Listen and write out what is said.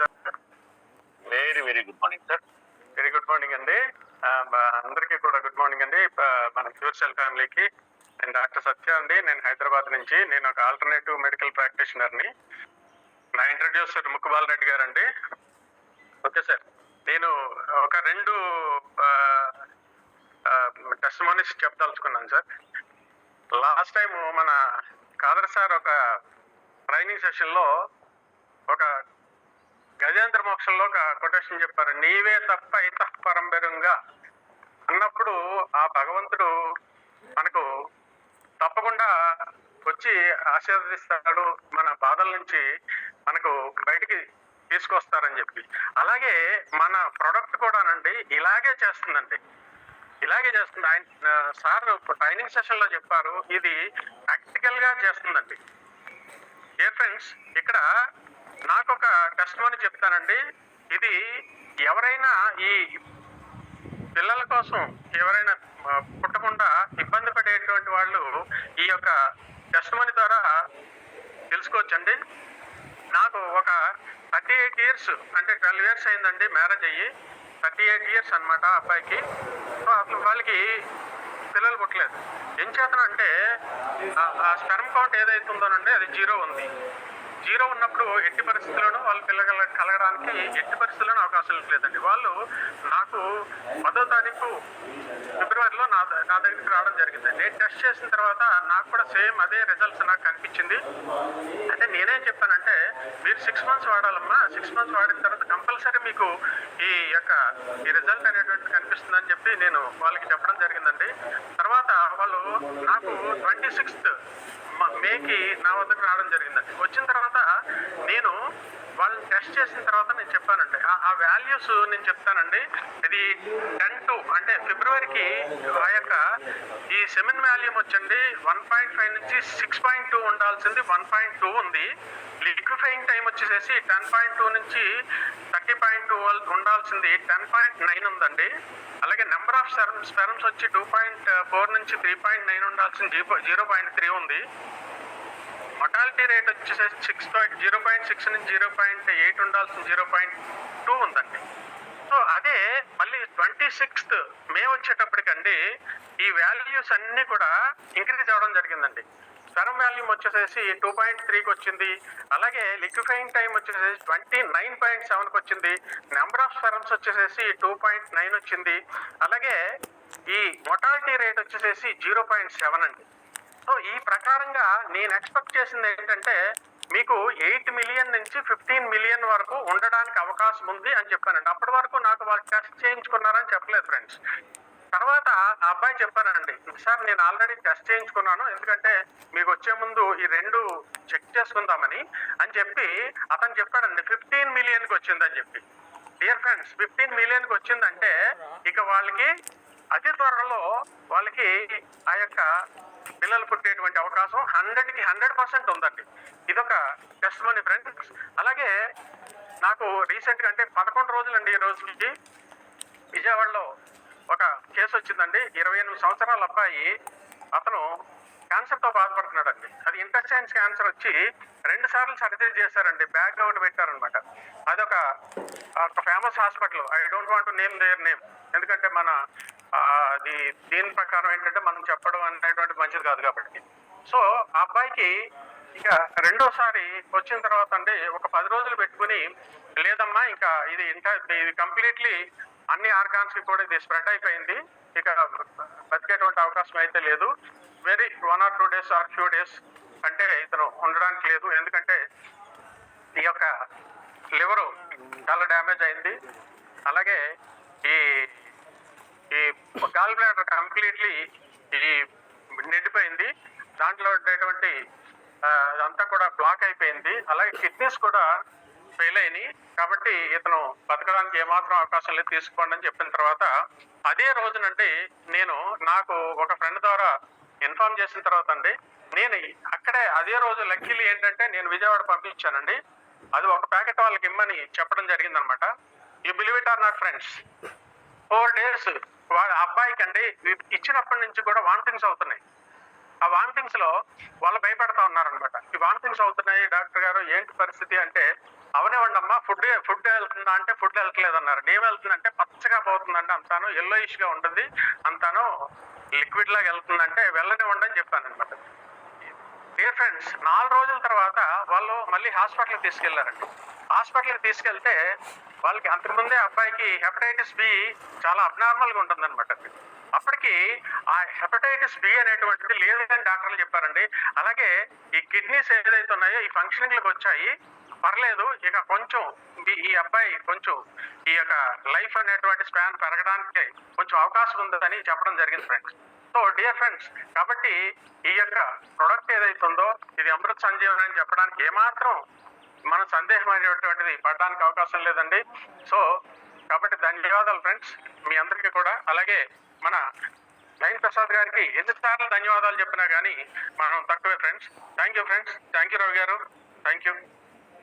Sir. Very good morning sir. Very good morning అండి. అందరికీ కూడా గుడ్ మార్నింగ్ అండి. మన క్యూర్ సెల్ ఫ్యామిలీకి నేను డాక్టర్ సత్య అండి. నేను హైదరాబాద్ నుంచి. నేను ఒక ఆల్టర్నేటివ్ మెడికల్ ప్రాక్టీషనర్ని. నా ఇంట్రడ్యూసర్ ముక్కుబాల్ రెడ్డి గారు అండి. Okay sir. నేను ఒక 2 టెస్టిమోనీస్ చెప్పదలుచుకున్నాను సార్. లాస్ట్ టైం మన కాదర్ సార్ ఒక ట్రైనింగ్ సెషన్లో ఒక గజేంద్ర మోక్షంలో ఒక కొటేషన్ చెప్పారు. నీవే తప్ప ఇతః పరంబెరుంగా అన్నప్పుడు ఆ భగవంతుడు మనకు తప్పకుండా వచ్చి ఆశీర్వదిస్తాడు, మన బాధల నుంచి మనకు బయటికి తీసుకొస్తారని చెప్పి. అలాగే మన ప్రొడక్ట్ కూడానండి ఇలాగే చేస్తుంది. ఆయన సార్ ట్రైనింగ్ సెషన్ లో చెప్పారు, ఇది ప్రాక్టికల్ గా చేస్తుందండి. ఏ ఫ్రెండ్స్, ఇక్కడ నాకు ఒక టెస్టిమోనీ చెప్తానండి. ఇది ఎవరైనా ఈ పిల్లల కోసం ఎవరైనా పుట్టకుండా ఇబ్బంది పడేటువంటి వాళ్ళు ఈ యొక్క టెస్టిమోనీ ద్వారా తెలుసుకోవచ్చండి. నాకు ఒక 38 years అంటే 12 years అయిందండి మ్యారేజ్ అయ్యి. 38 years అనమాట అబ్బాయికి. సో అసలు వాళ్ళకి పిల్లలు పుట్టలేదు. ఏం చేతనంటే ఆ స్పెర్మ్ కౌంట్ ఏదైతుందోనండి అది 0 ఉంది. 0 ఉన్నప్పుడు ఎట్టి పరిస్థితుల్లోనూ వాళ్ళు పిల్లలు కలగడానికి ఎట్టి పరిస్థితుల్లోనూ అవకాశం లేదండి. వాళ్ళు నాకు 10వ తారీఖు ఫిబ్రవరిలో నా దగ్గరికి రావడం జరిగింది. నేను టెస్ట్ చేసిన తర్వాత నాకు కూడా సేమ్ అదే రిజల్ట్స్ నాకు కనిపించింది. అంటే నేనేం చెప్పానంటే, మీరు 6 months వాడాలమ్మా. 6 months వాడిన తర్వాత కంపల్సరీ మీకు ఈ రిజల్ట్ అనేటువంటి కనిపిస్తుందని చెప్పి నేను వాళ్ళకి చెప్పడం జరిగిందండి. తర్వాత వాళ్ళు నాకు 26th మేకి నా వద్దకు రావడం జరిగిందండి. వచ్చిన తర్వాత నేను వాళ్ళని టెస్ట్ చేసిన తర్వాత నేను చెప్పానండి, ఆ వాల్యూస్ నేను చెప్తానండి. ఇది 10 అంటే ఫిబ్రవరికి ఆ యొక్క ఈ సెమిన్ వాల్యూమ్ వచ్చండి 1.5 నుంచి 6.2 ఉండాల్సింది 1.2 ఉంది. లిక్విఫైయింగ్ టైం వచ్చేసేసి 10.2 నుంచి 30.2 ఉండాల్సింది 10.9 ఉందండి. అలాగే నెంబర్ ఆఫ్ స్పెర్మ్స్ వచ్చి 2.4 నుంచి 3.9 ఉండాల్సింది 0.3 ఉంది. మొటాలిటీ రేట్ వచ్చేసేసి 0.6 నుంచి 0.8 ఉండాల్సిన 0.2 ఉందండి. సో అదే మళ్ళీ 26th మే వచ్చేటప్పటికండి ఈ వాల్యూస్ అన్నీ కూడా ఇంక్రీజ్ అవ్వడం జరిగిందండి. స్పెర్మ్ వాల్యూమ్ వచ్చేసేసి 2.3కి వచ్చింది. అలాగే లిక్విఫైయింగ్ టైం వచ్చేసేసి 29.7కి వచ్చింది. నెంబర్ ఆఫ్ స్పెర్మ్స్ వచ్చేసేసి 2.9 వచ్చింది. అలాగే ఈ మొటాలిటీ రేట్ వచ్చేసేసి 0.7 అండి. సో ఈ ప్రకారంగా నేను ఎక్స్పెక్ట్ చేసింది ఏంటంటే, మీకు 8 million నుంచి 15 million వరకు ఉండడానికి అవకాశం ఉంది అని చెప్పానండి. అప్పటి వరకు నాకు వాళ్ళు టెస్ట్ చేయించుకున్నారని చెప్పలేదు ఫ్రెండ్స్. తర్వాత ఆ అబ్బాయి చెప్పానండి, సార్ నేను ఆల్రెడీ టెస్ట్ చేయించుకున్నాను, ఎందుకంటే మీకు వచ్చే ముందు ఈ 2 చెక్ చేసుకుందామని అని చెప్పి అతను చెప్పాడండి. 15 millionకి వచ్చిందని చెప్పి. డియర్ ఫ్రెండ్స్, 15 millionకి వచ్చిందంటే ఇక వాళ్ళకి అతి త్వరలో వాళ్ళకి ఆ యొక్క పిల్లలు పుట్టేటువంటి అవకాశం 100కి 100% ఉందండి. ఇదొక టెస్టిమోనీ ఫ్రెండ్స్. అలాగే నాకు రీసెంట్గా అంటే 11 రోజులండి ఈ రోజుకి విజయవాడలో ఒక కేసు వచ్చిందండి. 28 సంవత్సరాల అబ్బాయి, అతను క్యాన్సర్తో బాధపడుతున్నాడండి. అది ఇంటెస్టైన్స్ క్యాన్సర్ వచ్చి 2 సార్లు సర్జరీ చేశారండి. బ్యాగ్ అవుట్ పెట్టారనమాట. అదొక famous hospital. I don't want to name their name, ఎందుకంటే మన అది దీని ప్రకారం ఏంటంటే మనం చెప్పడం అనేటువంటి మంచిది కాదు కాబట్టి. సో ఆ అబ్బాయికి ఇక 2వసారి వచ్చిన తర్వాత అండి ఒక 10 రోజులు పెట్టుకుని, లేదమ్మా ఇంకా ఇది కంప్లీట్లీ అన్ని ఆర్గాన్స్ కి కూడా ఇది స్ప్రెడ్ అయిపోయింది, ఇక బతికేటువంటి అవకాశం అయితే లేదు, very 1 or 2 days are few days అంటే ఇతను ఉండడానికి లేదు, ఎందుకంటే ఈ యొక్క లివరు చాలా డ్యామేజ్ అయింది. అలాగే ఈ గాల్ బ్లాడర్ కంప్లీట్లీ ఈ నిండిపోయింది, దాంట్లో ఉండేటువంటి అదంతా కూడా బ్లాక్ అయిపోయింది. అలాగే కిడ్నీస్ కూడా ఫెయిల్ అయినాయి. కాబట్టి ఇతను బతకడానికి ఏమాత్రం అవకాశం లేదు, తీసుకోండి అని చెప్పిన తర్వాత అదే రోజునండి నేను నాకు ఒక ఫ్రెండ్ ద్వారా ఇన్ఫార్మ్ చేసిన తర్వాత అండి నేను అక్కడే అదే రోజు లక్కీలీ ఏంటంటే నేను విజయవాడ పంపించానండి. అది ఒక ప్యాకెట్ వాళ్ళకి ఇమ్మని చెప్పడం జరిగిందనమాట. You believe it or not friends, 4 days వాళ్ళ అబ్బాయికి అండి ఇచ్చినప్పటి నుంచి కూడా వామిటింగ్స్ అవుతున్నాయి. ఆ వామిటింగ్స్ లో వాళ్ళు భయపడతా ఉన్నారనమాట. ఈ వామిటింగ్స్ అవుతున్నాయి డాక్టర్ గారు, ఏంటి పరిస్థితి అంటే, అవనివ్వండి అమ్మా, ఫుడ్ వెళ్తుందా అంటే ఫుడ్ వెళ్తలేదు అన్నారు. ఏం వెళ్తుందంటే పచ్చగా పోతుందంటే అంతాను yellowish గా ఉంటుంది, అంతాను లిక్విడ్ లాగా వెళ్తుందంటే వెళ్ళనివ్వండి అని చెప్పాను అనమాట. డియర్ ఫ్రెండ్స్, 4 రోజుల తర్వాత వాళ్ళు మళ్ళీ హాస్పిటల్కి తీసుకెళ్లారండి. హాస్పిటల్కి తీసుకెళ్తే వాళ్ళకి అంతకుముందే అబ్బాయికి హెపటైటిస్ బి చాలా అబ్నార్మల్గా ఉంటుందన్నమాట. అప్పటికి ఆ హెపటైటిస్ బి అనేటువంటిది లేదని డాక్టర్లు చెప్పారండి. అలాగే ఈ కిడ్నీస్ ఏదైతే ఉన్నాయో ఈ ఫంక్షనింగ్లకు వచ్చాయి, పర్లేదు, ఇక కొంచెం ఈ అబ్బాయి కొంచెం ఈ యొక్క లైఫ్ అనేటువంటి స్పాన్ పెరగడానికి కొంచెం అవకాశం ఉందని చెప్పడం జరిగింది ఫ్రెండ్స్. సో డియర్ ఫ్రెండ్స్, కాబట్టి ఈ యొక్క ప్రొడక్ట్ ఏదైతే ఉందో ఇది అమృత్ సంజీవని అని చెప్పడానికి ఏమాత్రం మన సందేహం అనేటువంటిది పడడానికి అవకాశం లేదండి. సో కాబట్టి ధన్యవాదాలు ఫ్రెండ్స్ మీ అందరికీ కూడా. అలాగే మన నయన్ ప్రసాద్ గారికి ఎన్నిసార్లు ధన్యవాదాలు చెప్పినా కానీ మనం తక్కువే friends. Thank you friends, thank you Ravi గారు, థ్యాంక్ యూ.